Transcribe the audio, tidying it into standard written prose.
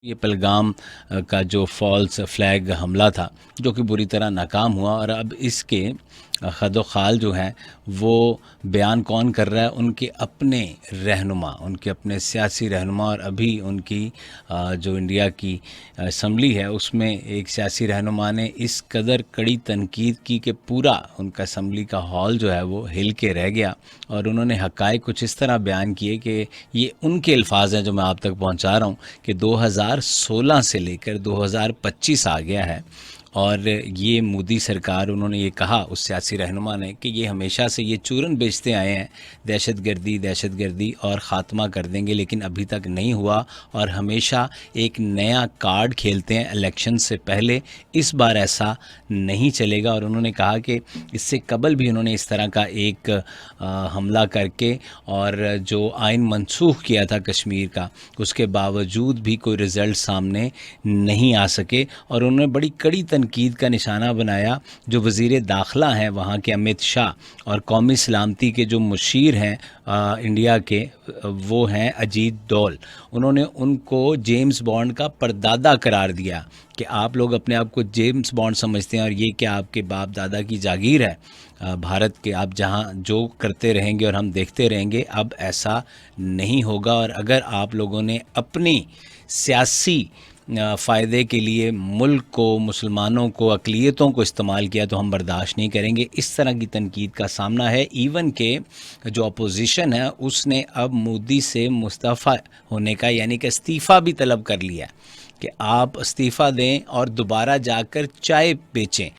یہ پہلگام کا جو فالس فلیگ حملہ تھا جو کہ بری طرح ناکام ہوا، اور اب اس کے خد و خال جو ہیں وہ بیان کون کر رہا ہے؟ ان کے اپنے رہنما، ان کے اپنے سیاسی رہنما. اور ابھی ان کی جو انڈیا کی اسمبلی ہے اس میں ایک سیاسی رہنما نے اس قدر کڑی تنقید کی کہ پورا ان کا اسمبلی کا ہال جو ہے وہ ہل کے رہ گیا، اور انہوں نے حقائق کچھ اس طرح بیان کیے کہ یہ ان کے الفاظ ہیں جو میں آپ تک پہنچا رہا ہوں کہ 2016 سے لے کر 2025 آ گیا ہے، اور یہ مودی سرکار، انہوں نے یہ کہا اس سیاسی رہنما نے کہ یہ ہمیشہ سے یہ چورن بیچتے آئے ہیں، دہشت گردی اور خاتمہ کر دیں گے، لیکن ابھی تک نہیں ہوا، اور ہمیشہ ایک نیا کارڈ کھیلتے ہیں الیکشن سے پہلے. اس بار ایسا نہیں چلے گا. اور انہوں نے کہا کہ اس سے قبل بھی انہوں نے اس طرح کا ایک حملہ کر کے اور جو آئین منسوخ کیا تھا کشمیر کا، اس کے باوجود بھی کوئی رزلٹ سامنے نہیں آ سکے. اور انہوں نے بڑی کڑی تنقید کا نشانہ بنایا جو وزیر داخلہ ہیں وہاں کے امت شاہ، اور قومی سلامتی کے جو مشیر ہیں انڈیا کے، وہ ہیں اجیت ڈول. انہوں نے ان کو جیمز بانڈ کا پردادا قرار دیا کہ آپ لوگ اپنے آپ کو جیمز بانڈ سمجھتے ہیں، اور یہ کہ آپ کے باپ دادا کی جاگیر ہے بھارت کے، آپ جہاں جو کرتے رہیں گے اور ہم دیکھتے رہیں گے. اب ایسا نہیں ہوگا، اور اگر آپ لوگوں نے اپنی سیاسی فائدے کے لیے ملک کو، مسلمانوں کو، اقلیتوں کو استعمال کیا تو ہم برداشت نہیں کریں گے. اس طرح کی تنقید کا سامنا ہے. ایون کہ جو اپوزیشن ہے اس نے اب مودی سے مستعفی ہونے کا، یعنی کہ استعفیٰ بھی طلب کر لیا کہ آپ استعفیٰ دیں اور دوبارہ جا کر چائے بیچیں.